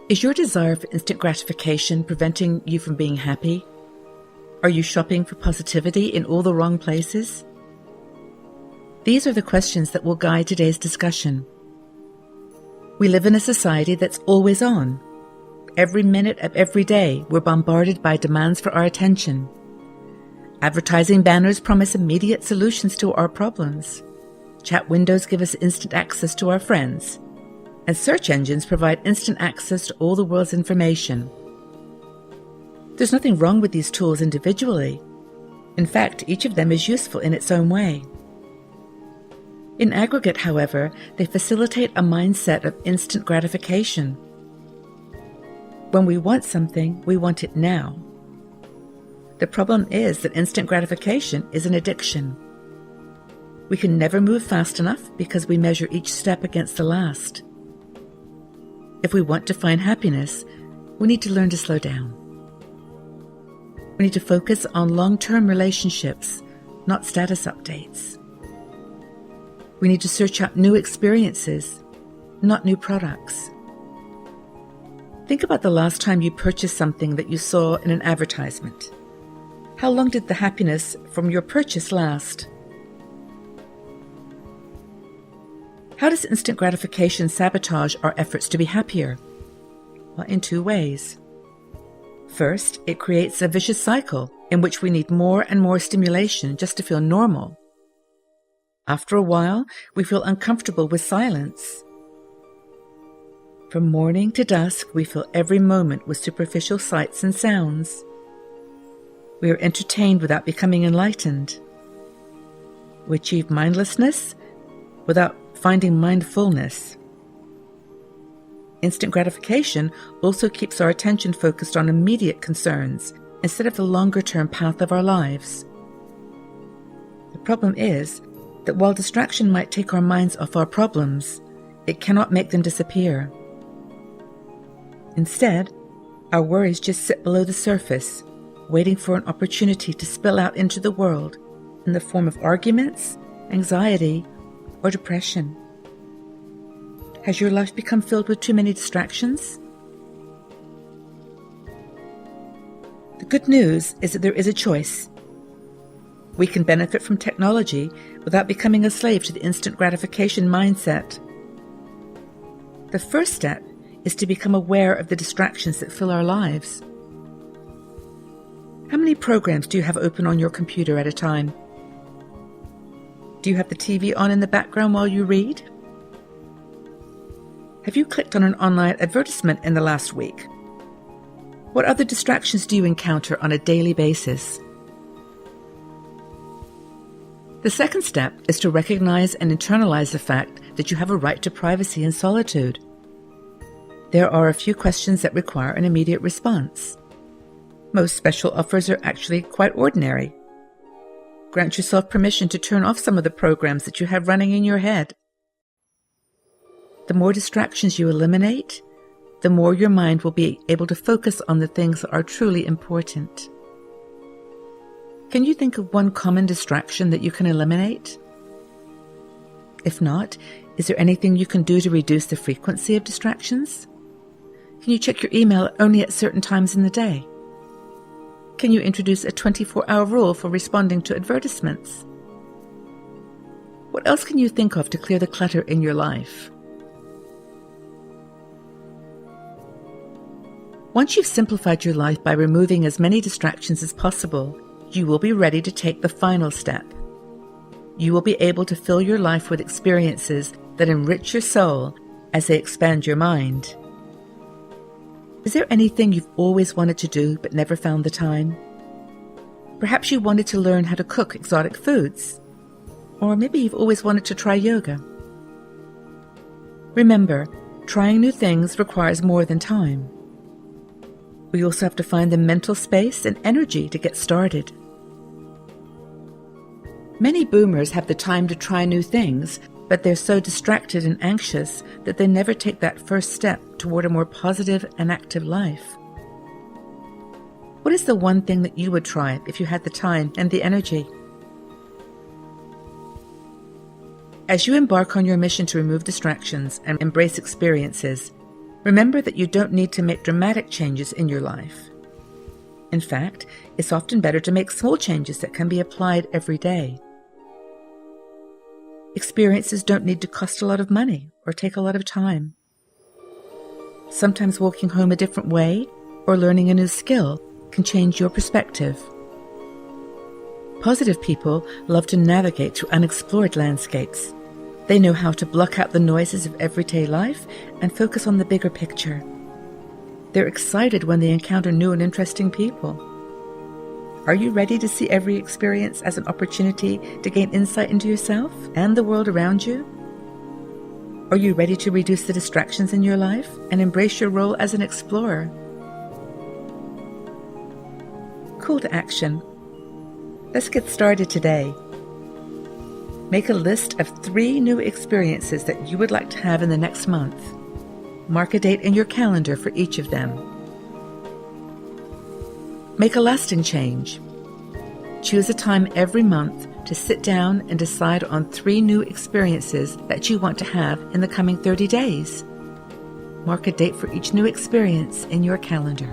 Is your desire for instant gratification preventing you from being happy? Are you shopping for positivity in all the wrong places? These are the questions that will guide today's discussion. We live in a society that's always on. Every minute of every day, we're bombarded by demands for our attention. Advertising banners promise immediate solutions to our problems. Chat windows give us instant access to our friends. And search engines provide instant access to all the world's information. There's nothing wrong with these tools individually. In fact, each of them is useful in its own way. In aggregate, however, they facilitate a mindset of instant gratification. When we want something, we want it now. The problem is that instant gratification is an addiction. We can never move fast enough because we measure each step against the last. If we want to find happiness, we need to learn to slow down. We need to focus on long-term relationships, not status updates. We need to search out new experiences, not new products. Think about the last time you purchased something that you saw in an advertisement. How long did the happiness from your purchase last? How does instant gratification sabotage our efforts to be happier? Well, in two ways. First, it creates a vicious cycle in which we need more and more stimulation just to feel normal. After a while, we feel uncomfortable with silence. From morning to dusk, we fill every moment with superficial sights and sounds. We are entertained without becoming enlightened. We achieve mindlessness without finding mindfulness. Instant gratification also keeps our attention focused on immediate concerns instead of the longer-term path of our lives. The problem is that while distraction might take our minds off our problems, it cannot make them disappear. Instead, our worries just sit below the surface, waiting for an opportunity to spill out into the world in the form of arguments, anxiety, or depression. Has your life become filled with too many distractions? The good news is that there is a choice. We can benefit from technology without becoming a slave to the instant gratification mindset. The first step is to become aware of the distractions that fill our lives. How many programs do you have open on your computer at a time? Do you have the TV on in the background while you read? Have you clicked on an online advertisement in the last week? What other distractions do you encounter on a daily basis? The second step is to recognize and internalize the fact that you have a right to privacy and solitude. There are a few questions that require an immediate response. Most special offers are actually quite ordinary. Grant yourself permission to turn off some of the programs that you have running in your head. The more distractions you eliminate, the more your mind will be able to focus on the things that are truly important. Can you think of one common distraction that you can eliminate? If not, is there anything you can do to reduce the frequency of distractions? Can you check your email only at certain times in the day? Can you introduce a 24-hour rule for responding to advertisements? What else can you think of to clear the clutter in your life? Once you've simplified your life by removing as many distractions as possible, you will be ready to take the final step. You will be able to fill your life with experiences that enrich your soul as they expand your mind. Is there anything you've always wanted to do but never found the time? Perhaps you wanted to learn how to cook exotic foods. Or maybe you've always wanted to try yoga. Remember, trying new things requires more than time. We also have to find the mental space and energy to get started. Many boomers have the time to try new things, but they're so distracted and anxious that they never take that first step toward a more positive and active life. What is the one thing that you would try if you had the time and the energy? As you embark on your mission to remove distractions and embrace experiences, Remember that you don't need to make dramatic changes in your life. In fact, it's often better to make small changes that can be applied every day. Experiences don't need to cost a lot of money or take a lot of time. Sometimes walking home a different way or learning a new skill can change your perspective. Positive people love to navigate through unexplored landscapes. They know how to block out the noises of everyday life and focus on the bigger picture. They're excited when they encounter new and interesting people. Are you ready to see every experience as an opportunity to gain insight into yourself and the world around you? Are you ready to reduce the distractions in your life and embrace your role as an explorer? Call to action. Let's get started today. Make a list of 3 new experiences that you would like to have in the next month. Mark a date in your calendar for each of them. Make a lasting change. Choose a time every month to sit down and decide on 3 new experiences that you want to have in the coming 30 days. Mark a date for each new experience in your calendar.